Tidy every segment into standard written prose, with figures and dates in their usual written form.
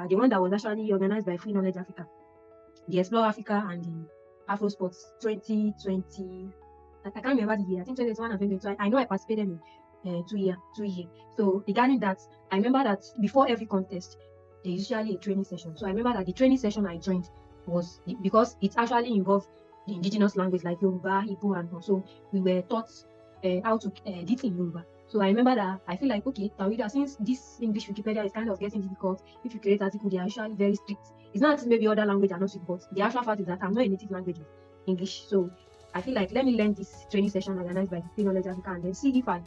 the one that was actually organized by Free Knowledge Africa, the Explore Africa and the Afro Sports 2020. I can't remember the year. I think 2021 and 2022. I know I participated in 2 year. So regarding that, I remember that before every contest, there is usually a training session. So I remember that the training session I joined was because it actually involved the indigenous language like Yoruba, Igbo, and also we were taught how to edit in Yoruba. So I remember that I feel like, okay, Taoheedah, since this English Wikipedia is kind of getting difficult, if you create article, they are usually very strict. It's not that maybe other language are not strict, but the actual fact is that I'm not a native language of English. So I feel like let me learn this training session organized by Free Knowledge Africa and then see if I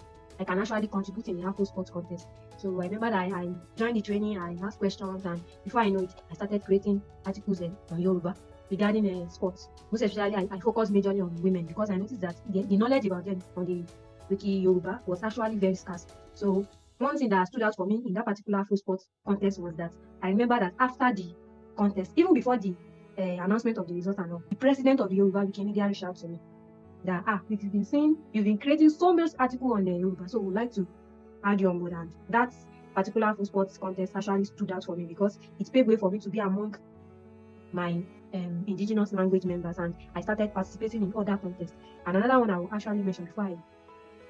can actually contribute in the Afro Sports contest. So I remember that I joined the training, I asked questions, and before I know it, I started creating articles on Yoruba regarding sports. Most especially, I focused majorly on women because I noticed that the knowledge about them on the Wiki Yoruba was actually very scarce. So one thing that stood out for me in that particular Afro Sports contest was that I remember that after the contest, even before the announcement of the result and all, the president of the Yoruba Wikimedia reached out to me that you've been creating so much article on the Yoruba, so we'd like to add you on board. And that particular Afro Sports contest actually stood out for me because it paved way for me to be among my indigenous language members, and I started participating in other contests. And another one I will actually mention before I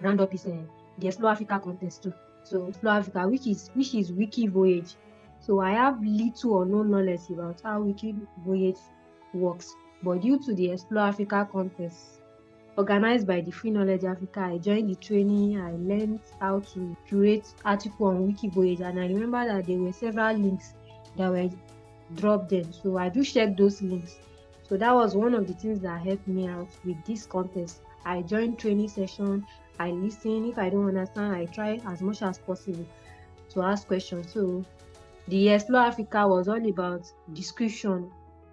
round up is the Explore Africa contest too. So Explore Africa, which is Wiki Voyage. So I have little or no knowledge about how Wiki Voyage works, but due to the Explore Africa contest organized by the Free Knowledge Africa, I joined the training. I learned how to create article on Wiki Voyage, and I remember that there were several links that were dropped in. So I do check those links. So that was one of the things that helped me out with this contest. I joined training session. I listen. If I don't understand, I try as much as possible to ask questions. So the Explore Africa was all about description,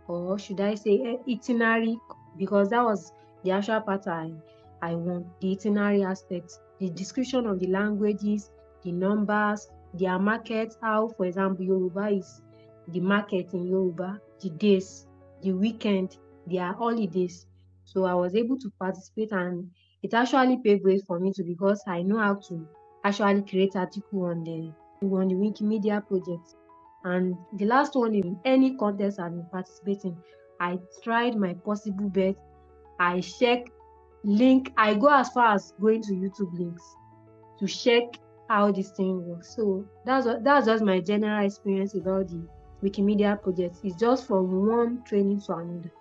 or should I say itinerary, because that was the actual part I want, the itinerary aspect, the description of the languages, the numbers, their market, how, for example, Yoruba is the market in Yoruba, the days, the weekend, their holidays. So I was able to participate, and it actually paved way for me because I know how to actually create article on the Wikimedia project. And the last one, in any contest I've been participating, I tried my possible best. I check link. I go as far as going to YouTube links to check how this thing works. So that's just my general experience about the Wikimedia project. It's just from one training to another.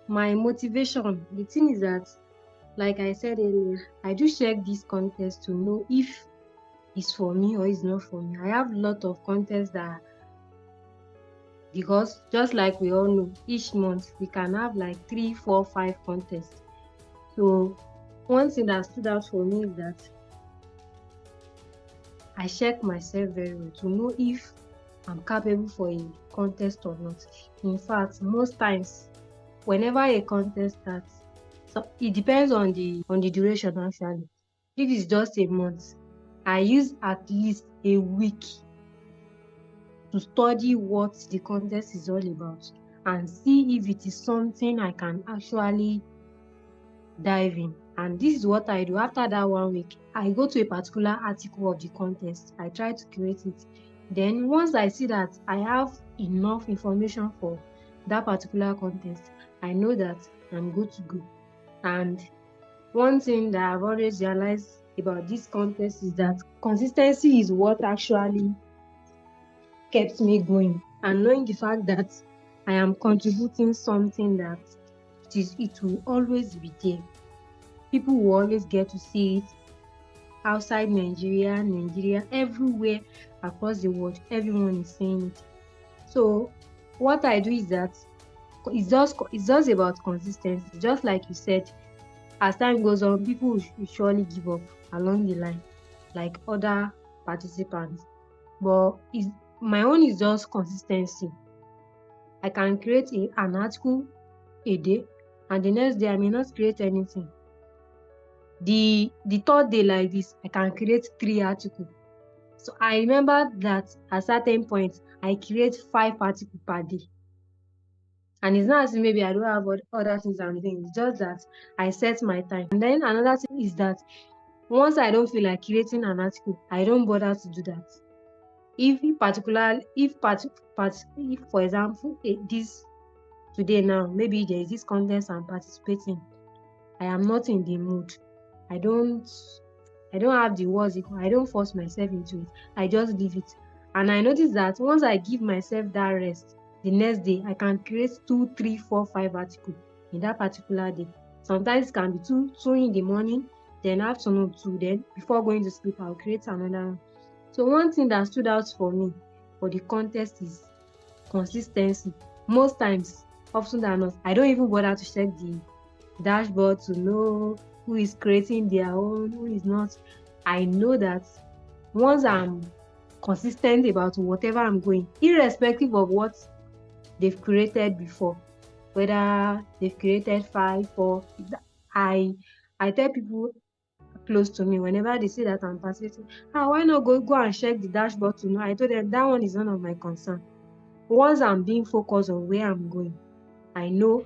My motivation, the thing is that, like I said earlier, I do check this contest to know if it's for me or it's not for me. I have a lot of contests because just like we all know, each month we can have like 3, 4, 5 contests. So one thing that stood out for me is that I check myself very well to know if I'm capable for a contest or not. In fact, most times, whenever a contest starts, so it depends on the duration actually. If it's just a month, I use at least a week to study what the contest is all about and see if it is something I can actually dive in. And this is what I do. After that 1 week, I go to a particular article of the contest. I try to create it. Then once I see that I have enough information for that particular contest, I know that I'm good to go. And one thing that I've always realized about this contest is that consistency is what actually kept me going. And knowing the fact that I am contributing something that it will always be there. People will always get to see it outside Nigeria, everywhere across the world. Everyone is saying it. So what I do is that it's just about consistency. Just like you said, as time goes on, people will surely give up along the line, like other participants. But my own is just consistency. I can create an article a day, and the next day I may not create anything. The third day like this, I can create 3 articles. So I remember that at certain point, I create 5 articles per day. And it's not as if maybe I don't have other things I'm doing. It's just that I set my time. And then another thing is that once I don't feel like creating an article, I don't bother to do that. If for example, this today now, maybe there is this contest I'm participating, I am not in the mood. I don't have the words. I don't force myself into it. I just leave it. And I notice that once I give myself that rest, the next day I can create 2, 3, 4, 5 articles in that particular day. Sometimes it can be two in the morning, then afternoon 2, then before going to sleep, I'll create another one. So one thing that stood out for me for the contest is consistency. Most times, often than not, I don't even bother to check the dashboard to know who is creating their own, who is not. I know that once I'm consistent about whatever I'm going, irrespective of what they've created before, whether they've created 5 or I tell people close to me whenever they say that I'm participating, why not go and check the dashboard to know? I told them that one is none of my concern. Once I'm being focused on where I'm going, I know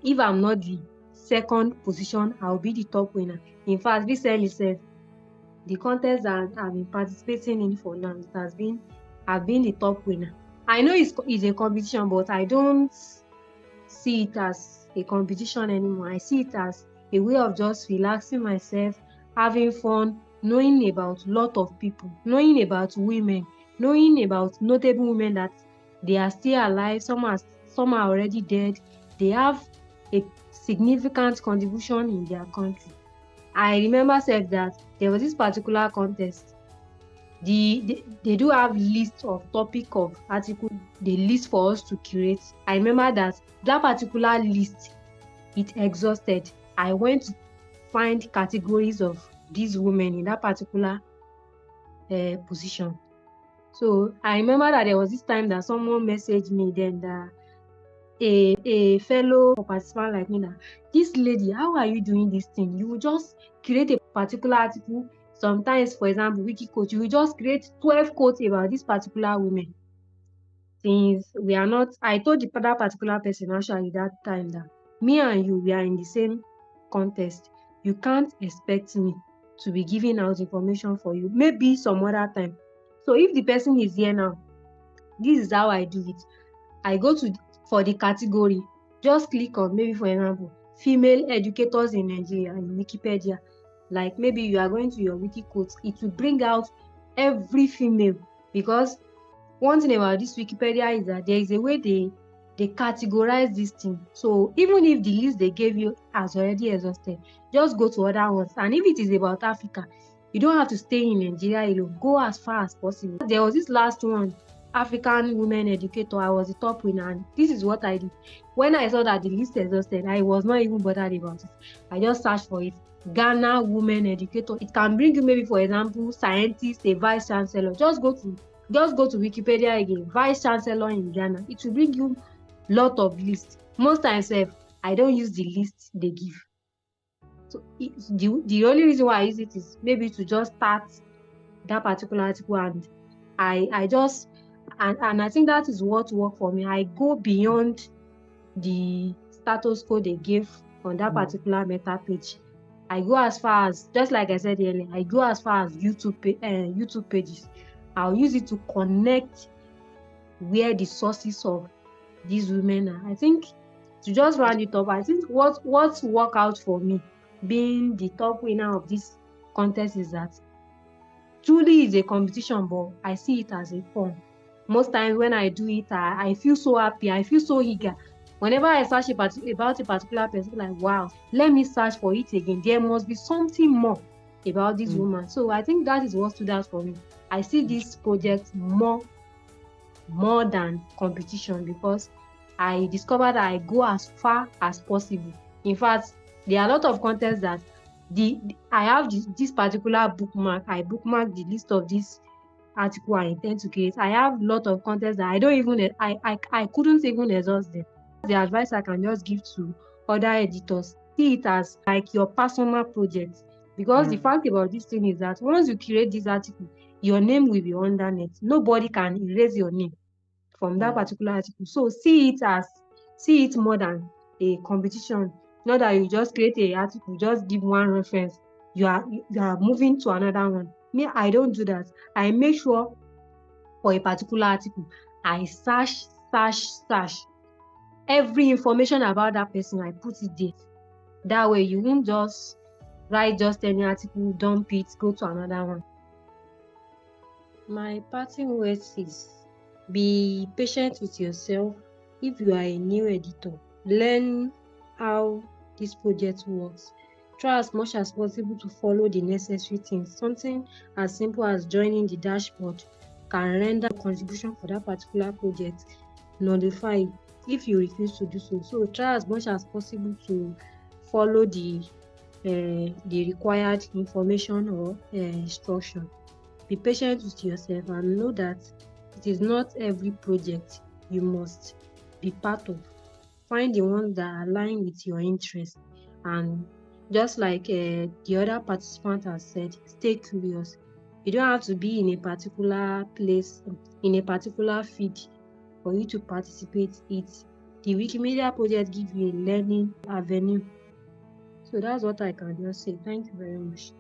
if I'm not the second position, I'll be the top winner. In fact, recently said the contest that I've been participating in for now, I've been the top winner. I know it's a competition, but I don't see it as a competition anymore. I see it as a way of just relaxing myself, having fun, knowing about a lot of people, knowing about women, knowing about notable women that they are still alive, some are already dead. They have a significant contribution in their country. I remember said that there was this particular contest. They do have list of topic of article they list for us to curate. I remember that particular list, it exhausted. I went to find categories of these women in that particular position. So I remember that there was this time that someone messaged me then that a fellow participant like me, that this lady, how are you doing this thing? You will just create a particular article. Sometimes, for example, wiki coach, you will just create 12 quotes about this particular woman. Since we are not, I told that particular person actually that time that me and you, we are in the same contest. You can't expect me to be giving out information for you. Maybe some other time. So if the person is here now, this is how I do it. I go to for the category, just click on, maybe for example, female educators in Nigeria in Wikipedia. Like maybe you are going to your wiki quotes, it will bring out every female, because one thing about this Wikipedia is that there is a way they categorize this thing. So even if the list they gave you has already exhausted, just go to other ones. And if it is about Africa, you don't have to stay in Nigeria alone. Go as far as possible. There was this last one, African women educator. I was the top winner, and this is what I did. When I saw that the list exhausted, I was not even bothered about it. I just searched for it. Ghana women educator. It can bring you maybe, for example, scientist, a vice chancellor. Just go to Wikipedia again, vice chancellor in Ghana. It will bring you lot of lists. Most times, I don't use the list they give. So the only reason why I use it is maybe to just start that particular article, and I just and I think that is what worked for me. I go beyond the status quo they gave on that particular meta page. I go as far as, just like I said earlier, I go as far as YouTube pages. I'll use it to connect where the sources of these women are. I think to just round it up, I think what worked out for me being the top winner of this contest is that truly is a competition, but I see it as a fun. Most times when I do it, I feel so happy. I feel so eager. Whenever I search about a particular person, like, wow, let me search for it again. There must be something more about this woman. So I think that is what stood out for me. I see this project more than competition, because I discovered that I go as far as possible. In fact, there are a lot of contests that I have this particular bookmark. I bookmark the list of this article I intend to create. I have a lot of contests that I don't even I couldn't even exhaust them. The advice I can just give to other editors: see it as like your personal project, because the fact about this thing is that once you create this article, your name will be under it. Nobody can erase your name from that particular article. So see it more than a competition. Not that you just create an article, just give one reference, you are moving to another one. Me, I don't do that. I make sure for a particular article, I search every information about that person. I put it there. That way you won't just write just any article, dump it, go to another one. My parting words is, be patient with yourself. If you are a new editor, learn how this project works. Try as much as possible to follow the necessary things. Something as simple as joining the dashboard can render a contribution for that particular project nullified if you refuse to do so. So try as much as possible to follow the required information or instruction. Be patient with yourself and know that it is not every project you must be part of. Find the ones that align with your interests, and just like the other participant has said, stay curious. You don't have to be in a particular place, in a particular field for you to participate. The Wikimedia project gives you a learning avenue. So that's what I can just say. Thank you very much.